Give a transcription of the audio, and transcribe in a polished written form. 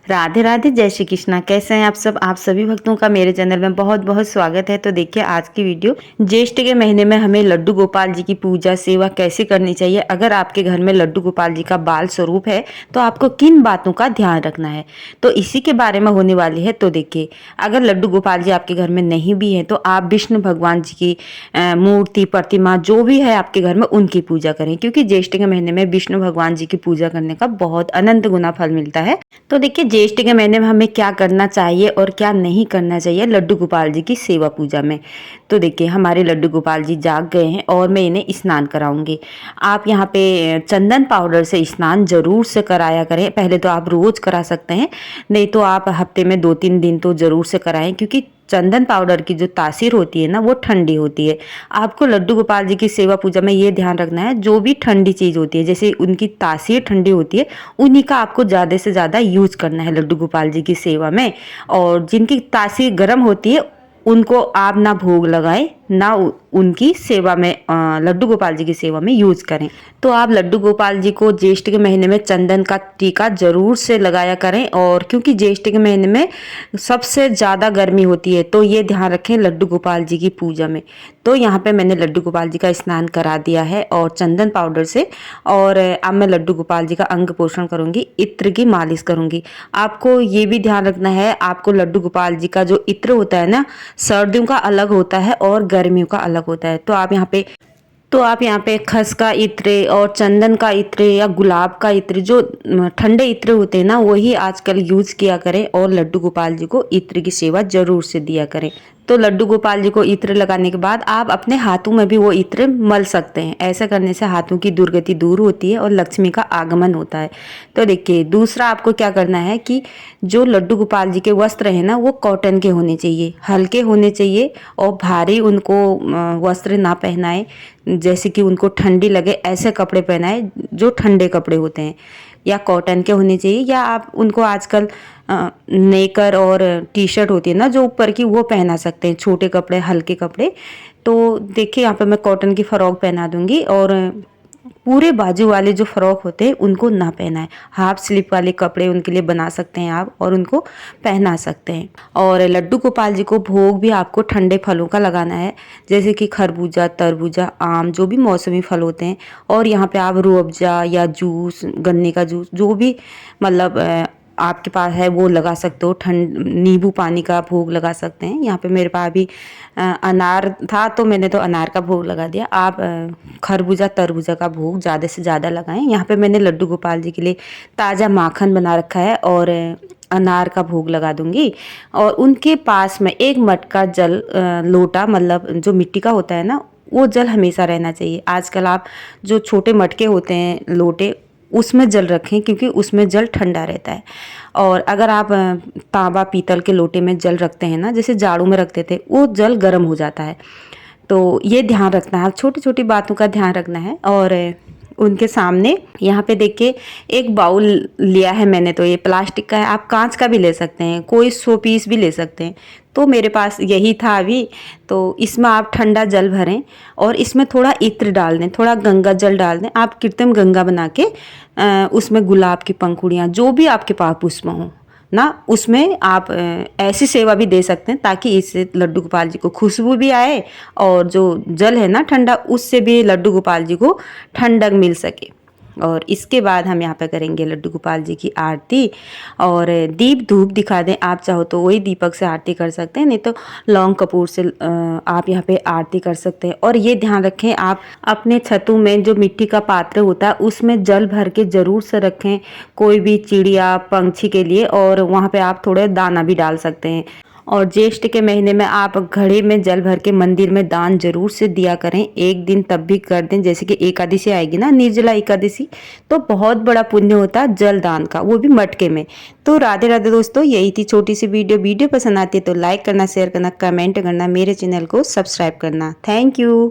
राधे राधे, जय श्री कृष्णा। कैसे हैं आप सब? आप सभी भक्तों का मेरे चैनल में बहुत बहुत स्वागत है। तो देखिए आज की वीडियो, ज्येष्ठ के महीने में हमें लड्डू गोपाल जी की पूजा सेवा कैसे करनी चाहिए। अगर आपके घर में लड्डू गोपाल जी का बाल स्वरूप है तो आपको किन बातों का ध्यान रखना है, तो इसी के बारे में होने वाली है। तो देखिए, अगर लड्डू गोपाल जी आपके घर में नहीं भी है तो आप विष्णु भगवान जी की मूर्ति, प्रतिमा जो भी है आपके घर में उनकी पूजा करें, क्योंकि ज्येष्ठ के महीने में विष्णु भगवान जी की पूजा करने का बहुत अनंत गुना फल मिलता है। तो देखिए, ज्येष्ठ के महीने में हमें क्या करना चाहिए और क्या नहीं करना चाहिए लड्डू गोपाल जी की सेवा पूजा में। तो देखिए, हमारे लड्डू गोपाल जी जाग गए हैं और मैं इन्हें स्नान कराऊंगी। आप यहाँ पे चंदन पाउडर से स्नान जरूर से कराया करें। पहले तो आप रोज करा सकते हैं, नहीं तो आप हफ्ते में 2-3 दिन तो जरूर से कराएं, क्योंकि चंदन पाउडर की जो तासीर होती है ना, वो ठंडी होती है। आपको लड्डू गोपाल जी की सेवा पूजा में ये ध्यान रखना है, जो भी ठंडी चीज होती है, जैसे उनकी तासीर ठंडी होती है, उन्हीं का आपको ज्यादा से ज्यादा यूज करना है लड्डू गोपाल जी की सेवा में। और जिनकी तासीर गर्म होती है उनको आप ना भोग लगाएं, ना उनकी सेवा में लड्डू गोपाल जी की सेवा में यूज करें। तो आप लड्डू गोपाल जी को ज्येष्ठ के महीने में चंदन का टीका जरूर से लगाया करें। और क्योंकि ज्येष्ठ के महीने में सबसे ज्यादा गर्मी होती है, तो ये ध्यान रखें लड्डू गोपाल जी की पूजा में। तो यहाँ पे मैंने लड्डू गोपाल जी का स्नान करा दिया है और चंदन पाउडर से। और अब मैं लड्डू गोपाल जी का अंग पोषण करूंगी, इत्र की मालिश करूंगी। आपको ये भी ध्यान रखना है, आपको लड्डू गोपाल जी का जो इत्र होता है ना, सर्दियों का अलग होता है और गर्मियों का अलग होता है। तो आप यहाँ पे खस का इत्र और चंदन का इत्र या गुलाब का इत्र, जो ठंडे इत्र होते हैं ना, वही आजकल यूज किया करें और लड्डू गोपाल जी को इत्र की सेवा जरूर से दिया करें। तो लड्डू गोपाल जी को इत्र लगाने के बाद आप अपने हाथों में भी वो इत्र मल सकते हैं। ऐसा करने से हाथों की दुर्गति दूर होती है और लक्ष्मी का आगमन होता है। तो देखिए, दूसरा आपको क्या करना है कि जो लड्डू गोपाल जी के वस्त्र है ना, वो कॉटन के होने चाहिए, हल्के होने चाहिए और भारी उनको वस्त्र ना पहनाए, जैसे कि उनको ठंडी लगे ऐसे कपड़े पहनाए जो ठंडे कपड़े होते हैं, या कॉटन के होने चाहिए। या आप उनको आजकल नेकर और टी शर्ट होती है ना जो ऊपर की, वो पहना सकते हैं, छोटे कपड़े, हल्के कपड़े। तो देखिए, यहाँ पे मैं कॉटन की फ्रॉक पहना दूंगी। और पूरे बाजू वाले जो फ्रॉक होते हैं उनको ना पहनाएं, हाफ स्लीव वाले कपड़े उनके लिए बना सकते हैं आप और उनको पहना सकते हैं। और लड्डू गोपाल जी को भोग भी आपको ठंडे फलों का लगाना है, जैसे कि खरबूजा, तरबूजा, आम, जो भी मौसमी फल होते हैं। और यहाँ पे आप रूह अफ़ज़ा या जूस, गन्ने का जूस, जो भी मतलब आपके पास है वो लगा सकते हो। नींबू पानी का भोग लगा सकते हैं। यहाँ पे मेरे पास अभी अनार था तो मैंने तो अनार का भोग लगा दिया। आप खरबूजा, तरबूजा का भोग ज़्यादा से ज़्यादा लगाएं। यहाँ पे मैंने लड्डू गोपाल जी के लिए ताज़ा माखन बना रखा है और अनार का भोग लगा दूंगी। और उनके पास में एक मटका जल, लोटा, मतलब जो मिट्टी का होता है ना, वो जल हमेशा रहना चाहिए। आजकल आप जो छोटे मटके होते हैं, लोटे, उसमें जल रखें, क्योंकि उसमें जल ठंडा रहता है। और अगर आप तांबा, पीतल के लोटे में जल रखते हैं ना, जैसे जाड़ों में रखते थे, वो जल गर्म हो जाता है। तो ये ध्यान रखना है, आप छोटी छोटी बातों का ध्यान रखना है। और उनके सामने यहाँ पे देखिए, एक बाउल लिया है मैंने, तो ये प्लास्टिक का है, आप कांच का भी ले सकते हैं, कोई 100 पीस भी ले सकते हैं। तो मेरे पास यही था अभी। तो इसमें आप ठंडा जल भरें और इसमें थोड़ा इत्र डाल दें, थोड़ा गंगा जल डाल दें। आप कृत्रिम गंगा बना के उसमें गुलाब की पंखुड़ियाँ, जो भी आपके पास पुष्प हों ना, उसमें आप ऐसी सेवा भी दे सकते हैं, ताकि इससे लड्डू गोपाल जी को खुशबू भी आए और जो जल है ना ठंडा, उससे भी लड्डू गोपाल जी को ठंडक मिल सके। और इसके बाद हम यहाँ पे करेंगे लड्डू गोपाल जी की आरती। और दीप धूप दिखा दें, आप चाहो तो वही दीपक से आरती कर सकते हैं, नहीं तो लौंग कपूर से आप यहाँ पे आरती कर सकते हैं। और ये ध्यान रखें, आप अपने छतों में जो मिट्टी का पात्र होता है उसमें जल भर के जरूर से रखें, कोई भी चिड़िया, पंछी के लिए। और वहाँ पे आप थोड़े दाना भी डाल सकते हैं। और ज्येष्ठ के महीने में आप घड़े में जल भर के मंदिर में दान जरूर से दिया करें। एक दिन तब भी कर दें, जैसे कि एकादशी आएगी ना, निर्जला एकादशी, तो बहुत बड़ा पुण्य होता है जल दान का, वो भी मटके में। तो राधे राधे दोस्तों, यही थी छोटी सी वीडियो पसंद आती है तो लाइक करना, शेयर करना, कमेंट करना, मेरे चैनल को सब्सक्राइब करना। Thank you.